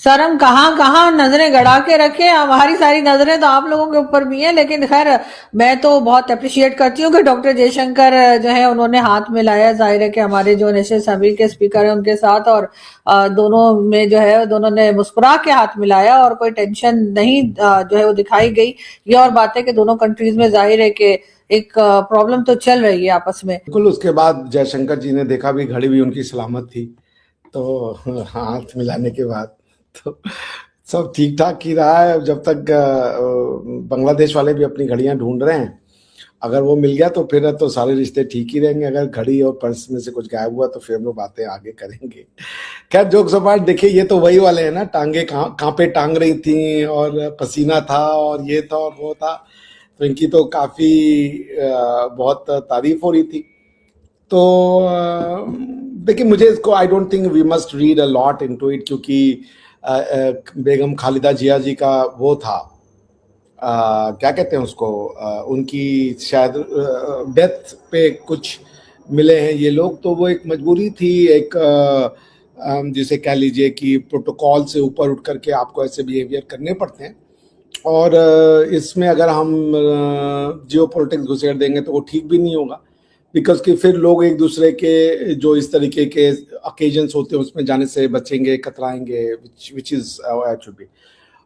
Sir हम कहाँ कहाँ नजरें गड़ा के रखे, हमारी सारी नजरें तो आप लोगों के ऊपर भी हैं। लेकिन खैर, मैं तो बहुत अप्रिशिएट करती हूँ कि डॉक्टर जयशंकर जो है उन्होंने हाथ मिलाया। जाहिर है कि हमारे जो नेशनल असेंबली के स्पीकर हैं उनके साथ, और दोनों में जो है दोनों ने मुस्कुरा के हाथ मिलाया और कोई टेंशन नहीं जो है वो दिखाई गई। ये और बात है कि दोनों कंट्रीज में जाहिर है कि एक प्रॉब्लम तो चल रही है आपस में। बिल्कुल। उसके बाद जयशंकर जी ने देखा भी घड़ी भी उनकी सलामत थी, तो हाथ मिलाने के बाद तो सब ठीक ठाक ही रहा है। जब तक बांग्लादेश वाले भी अपनी घड़ियां ढूंढ रहे हैं, अगर वो मिल गया तो फिर तो सारे रिश्ते ठीक ही रहेंगे। अगर घड़ी और पर्स में से कुछ गायब हुआ तो फिर हम लोग बातें आगे करेंगे। खैर, जोक सपाट, देखिए ये तो वही वाले हैं ना, टांगे कहाँ पे टांग रही थी और पसीना था और ये था और वो था, तो इनकी तो काफी बहुत तारीफ हो रही थी। तो देखिए, मुझे इसको I don't think we must read a lot into it, क्योंकि बेगम खालिदा जिया जी का वो था, क्या कहते हैं उसको, उनकी शायद डेथ पे कुछ मिले हैं ये लोग, तो वो एक मजबूरी थी, एक जिसे कह लीजिए कि प्रोटोकॉल से ऊपर उठ करके आपको ऐसे बिहेवियर करने पड़ते हैं। और इसमें अगर हम जियो पॉलिटिक्स घुसेड़ देंगे तो वो ठीक भी नहीं होगा, बिकॉज कि फिर लोग एक दूसरे के जो इस तरीके के ओकेजन्स होते हैं उसमें जाने से बचेंगे, कतराएंगे, which is it should be.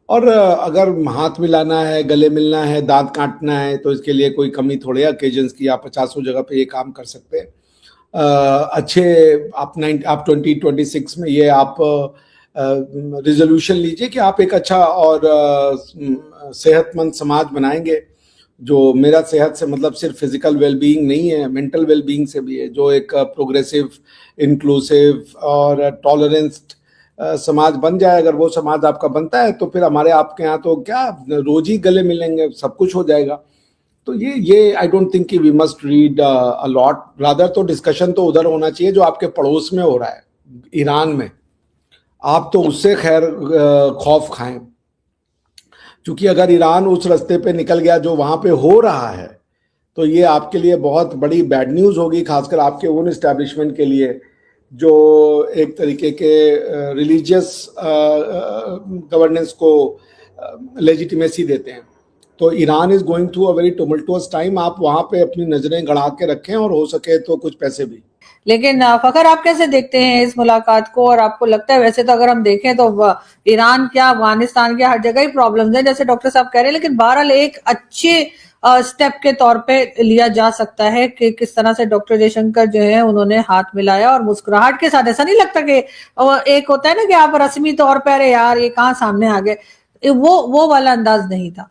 और अगर हाथ मिलाना है, गले मिलना है, दांत काटना है, तो इसके लिए कोई कमी थोड़े ओकेजन्स की, आप 50 जगह पे ये काम कर सकते हैं। अच्छे आप 2026 में ये आप रिजोल्यूशन लीजिए कि आप एक अच्छा और सेहतमंद समाज बनाएंगे, जो मेरा सेहत से मतलब सिर्फ फिजिकल वेलबीइंग नहीं है, मेंटल वेलबीइंग से भी है, जो एक प्रोग्रेसिव, इंक्लूसिव और टॉलरेंस समाज बन जाए। अगर वो समाज आपका बनता है तो फिर हमारे आपके यहाँ तो क्या रोज ही गले मिलेंगे, सब कुछ हो जाएगा। तो ये आई डोंट थिंक कि we must read a lot, rather तो डिस्कशन तो उधर होना चाहिए जो आपके पड़ोस में हो रहा है, ईरान में। आप तो उससे खैर खौफ खाएं, क्योंकि अगर ईरान उस रास्ते पे निकल गया जो वहां पे हो रहा है, तो ये आपके लिए बहुत बड़ी बैड न्यूज होगी, खासकर आपके उन इस्टेब्लिशमेंट के लिए जो एक तरीके के रिलीजियस गवर्नेंस को लेजिटिमेसी देते हैं। तो Iran is going through a very tumultuous time, आप वहां पे अपनी नजरें गड़ा के रखें और हो सके तो कुछ पैसे भी। लेकिन फखर, आप कैसे देखते हैं इस मुलाकात को? और आपको लगता है, वैसे तो अगर हम देखें तो ईरान क्या, अफगानिस्तान क्या, हर जगह ही प्रॉब्लम्स हैं जैसे डॉक्टर साहब कह रहे हैं, लेकिन बहरहाल एक अच्छे स्टेप के तौर पे लिया जा सकता है कि किस तरह से डॉक्टर जयशंकर जो है उन्होंने हाथ मिलाया और मुस्कुराहट के साथ। ऐसा नहीं लगता कि एक होता है ना कि आप रस्मी तौर पर अरे यार ये कहाँ सामने आ गए, वो वाला अंदाज नहीं था।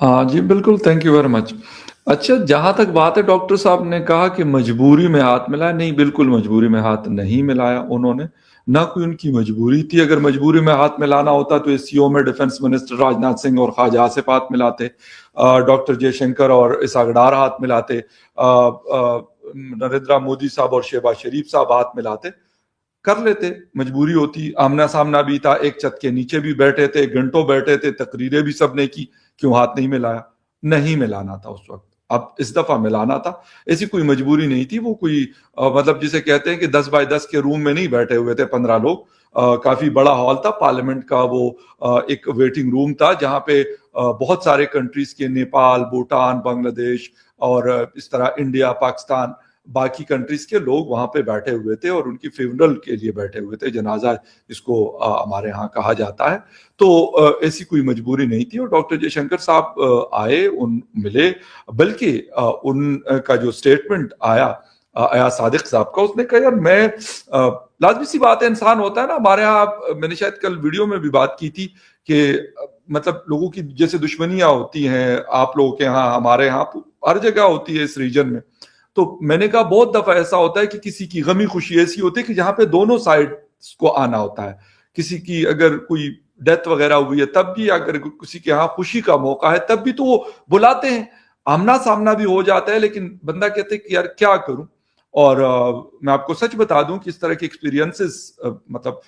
हाँ जी, बिल्कुल, थैंक यू वेरी मच। अच्छा, जहां तक बात है, डॉक्टर साहब ने कहा कि मजबूरी में हाथ मिलाया, नहीं, बिल्कुल मजबूरी में हाथ नहीं मिलाया उन्होंने, ना कोई उनकी मजबूरी थी। अगर मजबूरी में हाथ मिलाना होता तो एससीओ में डिफेंस मिनिस्टर राजनाथ सिंह और ख्वाजा आसिफ हाथ मिलाते, डॉक्टर जयशंकर और इसहाक डार हाथ मिलाते, नरेंद्र मोदी साहब और शहबाज शरीफ साहब हाथ मिलाते, कर लेते। मजबूरी होती, आमना सामना भी था, एक छत के नीचे भी बैठे थे, घंटों बैठे थे, तकरीरें भी सबने की, क्यों हाथ नहीं मिलाया? नहीं मिलाना था उस वक्त, अब इस दफा मिलाना था। ऐसी कोई मजबूरी नहीं थी, वो कोई मतलब जिसे कहते हैं कि 10 बाय 10 के रूम में नहीं बैठे हुए थे 15 लोग। काफी बड़ा हॉल था पार्लियामेंट का, वो एक वेटिंग रूम था जहां पे बहुत सारे कंट्रीज के, नेपाल, भूटान, बांग्लादेश और इस तरह इंडिया, पाकिस्तान, बाकी कंट्रीज के लोग वहां पे बैठे हुए थे और उनकी फ्यूनरल के लिए बैठे हुए थे, जनाजा इसको हमारे यहाँ कहा जाता है। तो ऐसी कोई मजबूरी नहीं थी और डॉक्टर जयशंकर साहब आए, उन मिले, बल्कि उनका जो स्टेटमेंट आया अयाज सादिक साहब का, उसने कहा यार मैं लाजमी सी बात है, इंसान होता है ना, हमारे यहाँ मैंने शायद कल वीडियो में भी बात की थी कि मतलब लोगों की जैसे दुश्मनियां होती हैं, आप लोगों के यहाँ, हमारे यहाँ, हर जगह होती है इस रीजन में। तो मैंने कहा बहुत दफा ऐसा होता है कि किसी की गमी खुशी ऐसी होती है कि जहां पे दोनों साइड को आना होता है। किसी की अगर कोई डेथ वगैरह हुई है तब भी, अगर किसी के यहाँ खुशी का मौका है तब भी, तो वो बुलाते हैं, आमना सामना भी हो जाता है, लेकिन बंदा कहते हैं कि यार क्या करूं। और मैं आपको सच बता दूं कि इस तरह के एक्सपीरियंसेस मतलब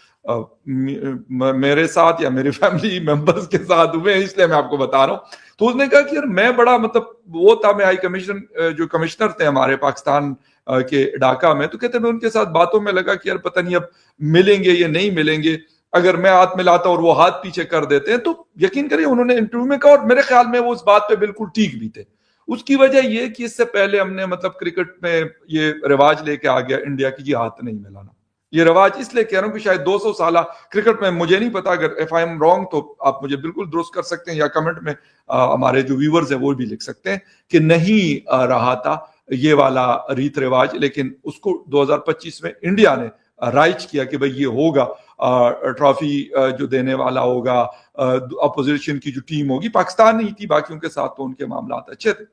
मेरे साथ या मेरे फैमिली मेंबर्स के साथ हुए हैं, इसलिए मैं आपको बता रहा हूं। तो उसने कहा कि यार मैं बड़ा मतलब वो था, मैं हाई कमीशन जो कमिश्नर थे हमारे पाकिस्तान के ढाका में, तो कहते मैं उनके साथ बातों में लगा कि यार पता नहीं अब मिलेंगे या नहीं मिलेंगे, अगर मैं हाथ मिलाता और वो हाथ पीछे कर देते हैं। तो यकीन करिए उन्होंने इंटरव्यू में कहा, और मेरे ख्याल में वो उस बात पे बिल्कुल ठीक भी थे। उसकी वजह ये कि इससे पहले हमने मतलब क्रिकेट में ये रिवाज लेके आ गया इंडिया की, जी हाथ नहीं मिलाना। ये रिवाज इसलिए कह रहा हूं कि शायद 200 साल क्रिकेट में, मुझे नहीं पता, अगर इफ आई एम रॉन्ग तो आप मुझे बिल्कुल दुरुस्त कर सकते हैं या कमेंट में हमारे जो व्यूवर्स हैं वो भी लिख सकते हैं कि नहीं रहा था ये वाला रीत रिवाज, लेकिन उसको 2025 में इंडिया ने राइज किया कि भाई ये होगा, ट्रॉफी जो देने वाला होगा, अपोजिशन की जो टीम होगी, पाकिस्तान नहीं थी, बाकियों के साथ तो उनके मामला अच्छे थे,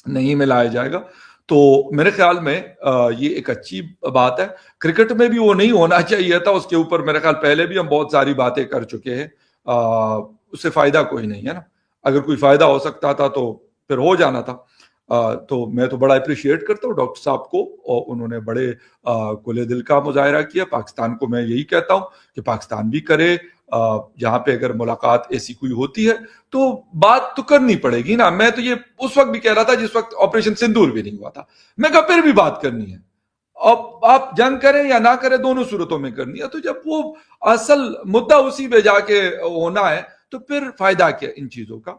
नहीं मिलाया जाएगा। तो मेरे ख्याल में ये एक अच्छी बात है। क्रिकेट में भी वो नहीं होना चाहिए था, उसके ऊपर मेरे ख्याल पहले भी हम बहुत सारी बातें कर चुके हैं, उससे फायदा कोई नहीं है ना। अगर कोई फायदा हो सकता था तो फिर हो जाना था। तो मैं तो बड़ा अप्रिशिएट करता हूँ डॉक्टर साहब को, और उन्होंने बड़े खुले दिल का मुजाहरा किया। पाकिस्तान को मैं यही कहता हूँ कि पाकिस्तान भी करे, जहां पे अगर मुलाकात ऐसी कोई होती है तो बात तो करनी पड़ेगी ना। मैं तो ये उस वक्त भी कह रहा था जिस वक्त ऑपरेशन सिंदूर भी नहीं हुआ था, मैं कहा फिर भी बात करनी है। अब आप जंग करें या ना करें, दोनों सूरतों में करनी है। तो जब वो असल मुद्दा उसी पे जाके होना है तो फिर फायदा क्या इन चीजों का।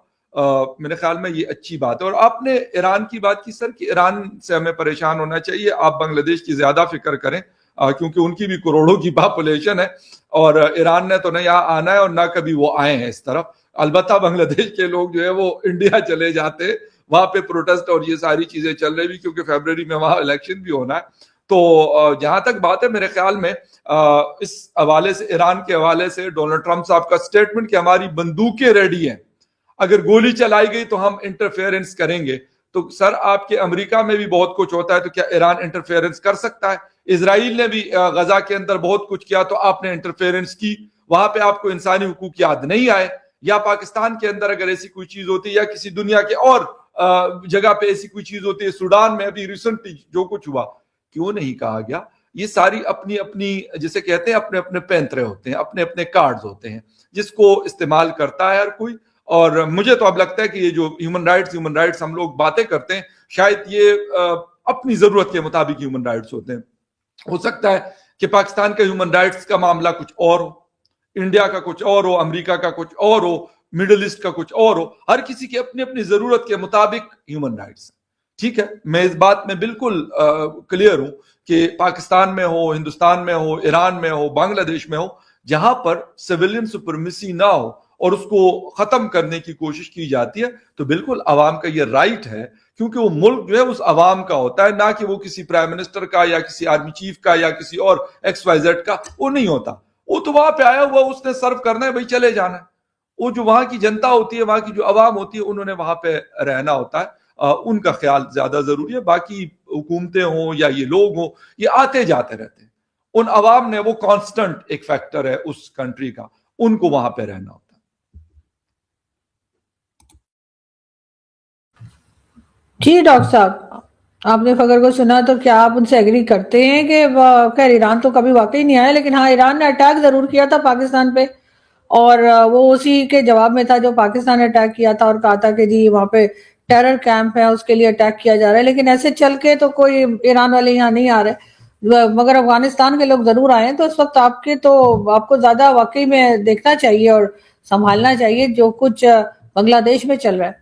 मेरे ख्याल में ये अच्छी बात है। और आपने ईरान की बात की सर, कि ईरान से हमें परेशान होना चाहिए, आप बांग्लादेश की ज्यादा फिक्र करें, क्योंकि उनकी भी करोड़ों की पॉपुलेशन है, और ईरान ने तो न यहाँ आना है और ना कभी वो आए हैं इस तरफ। अलबत्ता बांग्लादेश के लोग जो है वो इंडिया चले जाते हैं, वहां पे प्रोटेस्ट और ये सारी चीजें चल रही भी, क्योंकि फरवरी में वहां इलेक्शन भी होना है। तो जहां तक बात है, मेरे ख्याल में इस हवाले से, ईरान के हवाले से डोनाल्ड ट्रंप साहब का स्टेटमेंट कि हमारी बंदूकें रेडी हैं, अगर गोली चलाई गई तो हम इंटरफेरेंस करेंगे। तो सर आपके अमेरिका में भी बहुत कुछ होता है, तो क्या ईरान इंटरफेरेंस कर सकता है? इजराइल ने भी गजा के अंदर बहुत कुछ किया, तो आपने इंटरफेरेंस की, वहां पे आपको इंसानी हुकूक याद नहीं आए? या पाकिस्तान के अंदर अगर ऐसी कोई चीज होती है, या किसी दुनिया के और जगह पे ऐसी कोई चीज होती है, सूडान में अभी रिसेंटली जो कुछ हुआ, क्यों नहीं कहा गया? ये सारी अपनी अपनी, जिसे कहते हैं, अपने अपने पैंतरे होते हैं, अपने अपने कार्ड्स होते हैं, जिसको इस्तेमाल करता है हर कोई। और मुझे तो अब लगता है कि ये जो ह्यूमन राइट्स हम लोग बातें करते हैं, शायद ये अपनी जरूरत के मुताबिक ह्यूमन राइट्स होते हैं। हो सकता है कि पाकिस्तान के ह्यूमन राइट्स का मामला कुछ और हो, इंडिया का कुछ और हो, अमेरिका का कुछ और हो, मिडिल ईस्ट का कुछ और हो। हर किसी की अपनी अपनी जरूरत के मुताबिक ह्यूमन राइट्स। ठीक है, मैं इस बात में बिल्कुल क्लियर हूं कि पाकिस्तान में हो, हिंदुस्तान में हो, ईरान में हो, बांग्लादेश में हो, जहां पर सिविलियन सुपरमेसी ना हो और उसको खत्म करने की कोशिश की जाती है, तो बिल्कुल अवाम का ये राइट है, क्योंकि वो मुल्क जो है उस अवाम का होता है, ना कि वो किसी प्राइम मिनिस्टर का या किसी आर्मी चीफ का या किसी और XYZ का। वो नहीं होता, वो तो वहां पे आया हुआ, उसने सर्व करना है, भाई चले जाना है। वो जो वहां की जनता होती है, वहां की जो अवाम होती है, उन्होंने वहां पे रहना होता है, उनका ख्याल ज्यादा जरूरी है। बाकी हुकूमतें हों या ये लोग हों, ये आते जाते रहते हैं। उन अवाम ने, वो कांस्टेंट एक फैक्टर है उस कंट्री का, उनको वहां पे रहना होता है। जी डॉक्टर साहब, आपने खबर को सुना, तो क्या आप उनसे एग्री करते हैं कि खैर ईरान तो कभी वाकई नहीं आया, लेकिन हाँ ईरान ने अटैक जरूर किया था पाकिस्तान पे, और वो उसी के जवाब में था जो पाकिस्तान ने अटैक किया था और कहा था कि जी वहां पे टेरर कैंप है, उसके लिए अटैक किया जा रहा है। लेकिन ऐसे चल के तो कोई ईरान वाले यहाँ नहीं आ रहे, मगर अफगानिस्तान के लोग जरूर आए हैं। तो इस वक्त आपको ज्यादा वाकई में देखना चाहिए और संभालना चाहिए जो कुछ बांग्लादेश में चल रहा है।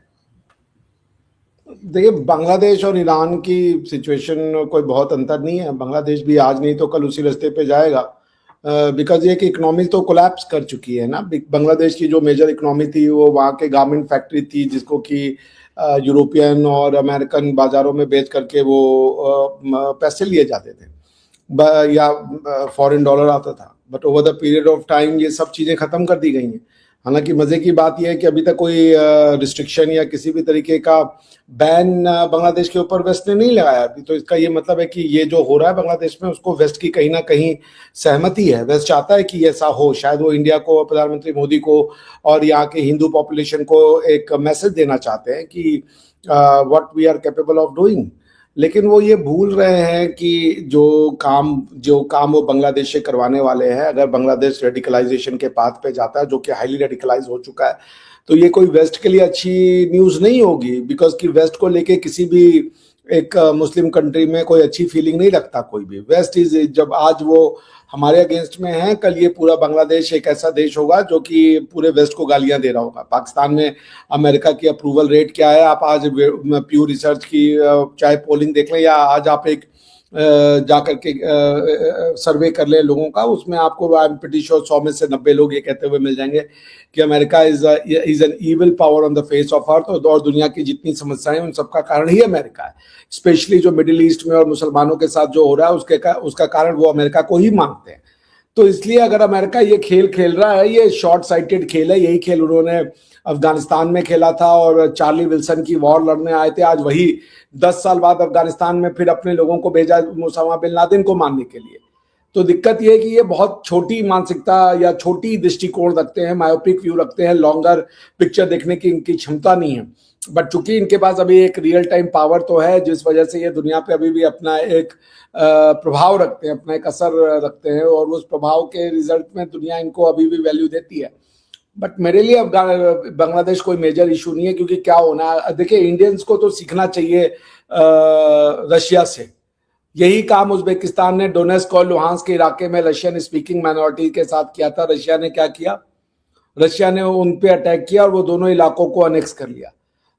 देखिए, बांग्लादेश और ईरान की सिचुएशन कोई बहुत अंतर नहीं है। बांग्लादेश भी आज नहीं तो कल उसी रास्ते पे जाएगा, बिकॉज ये कि इकोनॉमी तो कोलैप्स कर चुकी है ना। बांग्लादेश की जो मेजर इकोनॉमी थी वो वहाँ के गारमेंट फैक्ट्री थी, जिसको कि यूरोपियन और अमेरिकन बाजारों में बेच करके वो पैसे लिए जाते थे या फॉरेन डॉलर आता था। But over the period of time ये सब चीज़ें ख़त्म कर दी गई हैं। हालांकि मज़े की बात यह है कि अभी तक कोई रिस्ट्रिक्शन या किसी भी तरीके का बैन बांग्लादेश के ऊपर वेस्ट ने नहीं लगाया अभी। तो इसका ये मतलब है कि ये जो हो रहा है बांग्लादेश में, उसको वेस्ट की कहीं ना कहीं सहमति है। वेस्ट चाहता है कि ऐसा हो। शायद वो इंडिया को, प्रधानमंत्री मोदी को और यहाँ के हिंदू पॉपुलेशन को एक मैसेज देना चाहते हैं कि what we are capable of doing. लेकिन वो ये भूल रहे हैं कि जो काम वो बांग्लादेश से करवाने वाले हैं, अगर बांग्लादेश रेडिकलाइजेशन के पाथ पे जाता है, जो कि हाईली रेडिकलाइज हो चुका है, तो ये कोई वेस्ट के लिए अच्छी न्यूज़ नहीं होगी। बिकॉज कि वेस्ट को लेके किसी भी एक मुस्लिम कंट्री में कोई अच्छी फीलिंग नहीं रखता कोई भी। वेस्ट इज, जब आज वो हमारे अगेंस्ट में है, कल ये पूरा बांग्लादेश एक ऐसा देश होगा जो कि पूरे वेस्ट को गालियां दे रहा होगा। पाकिस्तान में अमेरिका की अप्रूवल रेट क्या है, आप आज प्यू रिसर्च की चाहे पोलिंग देख लें, या आज आप एक जा करके सर्वे कर ले लोगों का, उसमें आपको आई एम प्रीटी श्योर 100 में से 90 लोग ये कहते हुए मिल जाएंगे कि America is an evil power on the face of earth, और दुनिया की जितनी समस्याएं उन सबका कारण ही अमेरिका है। स्पेशली जो मिडिल ईस्ट में और मुसलमानों के साथ जो हो रहा है उसका कारण वो अमेरिका को ही मांगते हैं। तो इसलिए अगर अमेरिका ये खेल खेल रहा है, ये शॉर्ट साइटेड खेल है। यही खेल उन्होंने अफगानिस्तान में खेला था, और चार्ली विल्सन की वॉर लड़ने आए थे। आज वही 10 साल बाद अफगानिस्तान में फिर अपने लोगों को भेजा उसामा बिन लादेन को मारने के लिए। तो दिक्कत यह है कि ये बहुत छोटी मानसिकता या छोटी दृष्टिकोण रखते हैं, मायोपिक व्यू रखते हैं, लॉन्गर पिक्चर देखने की इनकी क्षमता नहीं है। बट चूंकि इनके पास अभी एक रियल टाइम पावर तो है, जिस वजह से ये दुनिया पे अभी भी अपना एक प्रभाव रखते हैं, अपना एक असर रखते हैं, और उस प्रभाव के रिजल्ट में दुनिया इनको अभी भी वैल्यू देती है। बट मेरे लिए बांग्लादेश कोई मेजर इशू नहीं है, क्योंकि क्या होना है, देखिए इंडियंस को तो सीखना चाहिए रशिया से। यही काम उज्बेकिस्तान ने डोनेस्क और लुहांस्क के इलाके में रशियन स्पीकिंग माइनॉरिटी के साथ किया था। रशिया ने क्या किया, रशिया ने उन पे अटैक किया और वो दोनों इलाकों को अनेक्स कर लिया।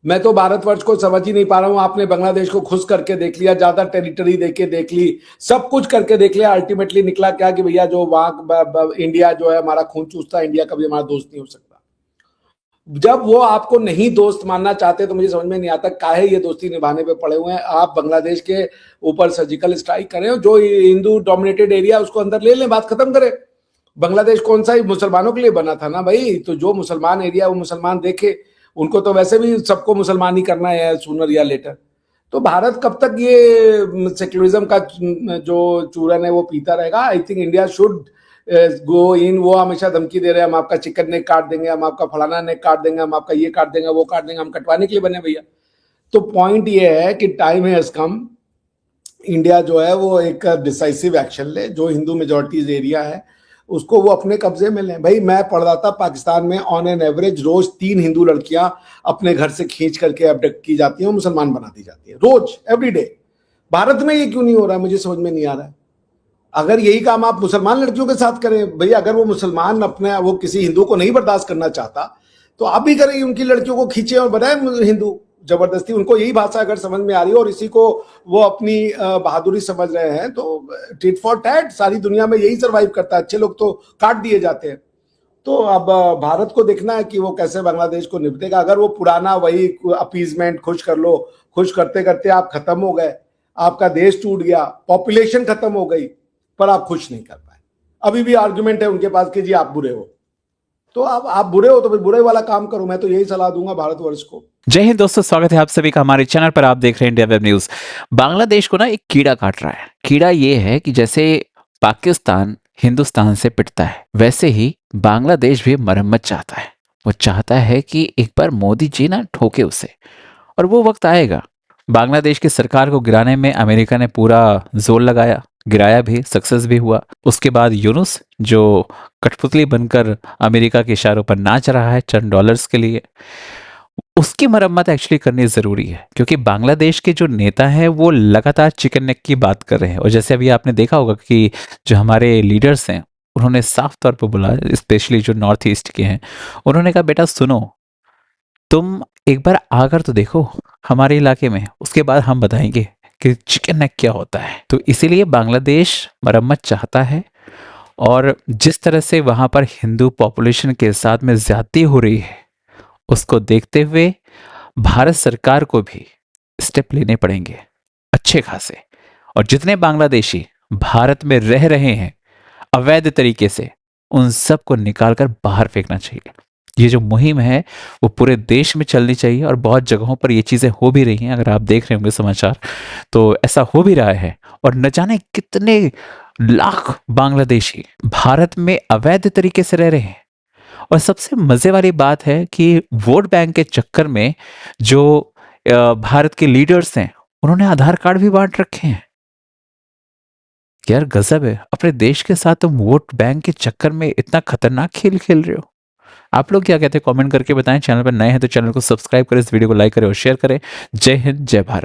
मैं तो भारतवर्ष को समझ ही नहीं पा रहा हूं। आपने बांग्लादेश को खुश करके देख लिया, ज्यादा टेरिटरी देके देख ली, सब कुछ करके देख लिया, अल्टीमेटली निकला क्या कि भैया जो वहां इंडिया जो है हमारा खून चूसता है, इंडिया कभी हमारा दोस्त नहीं हो सकता। जब वो आपको नहीं दोस्त मानना चाहते तो मुझे समझ में नहीं आता काहे ये दोस्ती निभाने पे पड़े हुए हैं। आप बांग्लादेश के ऊपर सर्जिकल स्ट्राइक करें, जो हिंदू डोमिनेटेड एरिया उसको अंदर ले लें, बात खत्म करें। बांग्लादेश कौन सा ही मुसलमानों के लिए बना था ना भाई, तो जो मुसलमान एरिया वो मुसलमान देखे, उनको तो वैसे भी सबको मुसलमान ही करना है सूनर या लेटर। तो भारत कब तक ये सेक्युलरिज्म का जो चूरन है वो पीता रहेगा? I think India should go in. वो हमेशा धमकी दे रहे हैं, हम आपका चिकन नेक काट देंगे, हम आपका फलाना नेक काट देंगे, हम आपका ये काट देंगे, वो काट देंगे। हम कटवाने के लिए बने भैया। तो पॉइंट ये है कि टाइम हैज कम, इंडिया जो है वो एक डिसाइसिव एक्शन ले। जो हिंदू मेजॉरिटीज एरिया है उसको वो अपने कब्जे में लें। भाई मैं पढ़ रहा था पाकिस्तान में ऑन एन एवरेज रोज 3 हिंदू लड़कियां अपने घर से खींच करके अबडक्ट की जाती हैं, मुसलमान बना दी जाती है, रोज एवरीडे। भारत में ये क्यों नहीं हो रहा है, मुझे समझ में नहीं आ रहा है। अगर यही काम आप मुसलमान लड़कियों के साथ करें, भैया अगर वो मुसलमान अपने वो किसी हिंदू को नहीं बर्दाश्त करना चाहता तो आप भी करें, उनकी लड़कियों को खींचे और बनाए हिंदू जबरदस्ती। उनको यही भाषा अगर समझ में आ रही है और इसी को वो अपनी बहादुरी समझ रहे हैं, तो टिट फॉर टैट सारी दुनिया में यही सर्वाइव करता है। अच्छे लोग तो काट दिए जाते हैं। तो अब भारत को देखना है कि वो कैसे बांग्लादेश को निपटेगा। अगर वो पुराना वही अपीजमेंट, खुश कर लो, खुश करते करते आप खत्म हो गए, आपका देश टूट गया, पॉपुलेशन खत्म हो गई, पर आप खुश नहीं कर पाए। अभी भी आर्गुमेंट है उनके पास कि जी आप बुरे हो, तो आप बुरे हो तो फिर बुरे वाला काम करो। मैं तो यही सलाह दूंगा भारतवर्ष को। जय हिंद दोस्तों, स्वागत है आप सभी का हमारे चैनल पर। आप देख रहे हैं इंडिया वेब न्यूज। बांग्लादेश को ना एक कीड़ा काट रहा है। कीड़ा ये है कि जैसे पाकिस्तान हिंदुस्तान से पिटता है, वैसे ही बांग्लादेश भी मरम्मत चाहता है। वो चाहता है कि एक बार मोदी जी ना ठोके उसे, और वो वक्त आएगा। बांग्लादेश की सरकार को गिराने में अमेरिका ने पूरा जोर लगाया, गिराया भी, सक्सेस भी हुआ। उसके बाद यूनुस जो कठपुतली बनकर अमेरिका के इशारों पर नाच रहा है चंद डॉलर्स के लिए, उसकी मरम्मत एक्चुअली करनी जरूरी है। क्योंकि बांग्लादेश के जो नेता हैं वो लगातार चिकन नेक की बात कर रहे हैं। और जैसे अभी आपने देखा होगा कि जो हमारे लीडर्स हैं उन्होंने साफ तौर पर बोला, स्पेशली जो नॉर्थ ईस्ट के हैं, उन्होंने कहा बेटा सुनो, तुम एक बार आकर तो देखो हमारे इलाके में, उसके बाद हम बताएंगे कि चिकन नेक क्या होता है। तो इसीलिए बांग्लादेश मरम्मत चाहता है, और जिस तरह से वहां पर हिंदू पॉपुलेशन के साथ में ज्यादती हो रही है, उसको देखते हुए भारत सरकार को भी स्टेप लेने पड़ेंगे अच्छे खासे। और जितने बांग्लादेशी भारत में रह रहे हैं अवैध तरीके से, उन सबको निकालकर बाहर फेंकना चाहिए। ये जो मुहिम है वो पूरे देश में चलनी चाहिए, और बहुत जगहों पर ये चीजें हो भी रही हैं। अगर आप देख रहे होंगे समाचार तो ऐसा हो भी रहा है। और न जाने कितने लाख बांग्लादेशी भारत में अवैध तरीके से रह रहे हैं। और सबसे मजे वाली बात है कि वोट बैंक के चक्कर में जो भारत के लीडर्स हैं उन्होंने आधार कार्ड भी बांट रखे हैं। यार गजब है, अपने देश के साथ तुम वोट बैंक के चक्कर में इतना खतरनाक खेल खेल रहे हो। आप लोग क्या कहते हैं कमेंट करके बताएं। चैनल पर नए हैं तो चैनल को सब्सक्राइब करें, इस वीडियो को लाइक करें और शेयर करें। जय हिंद, जय भारत।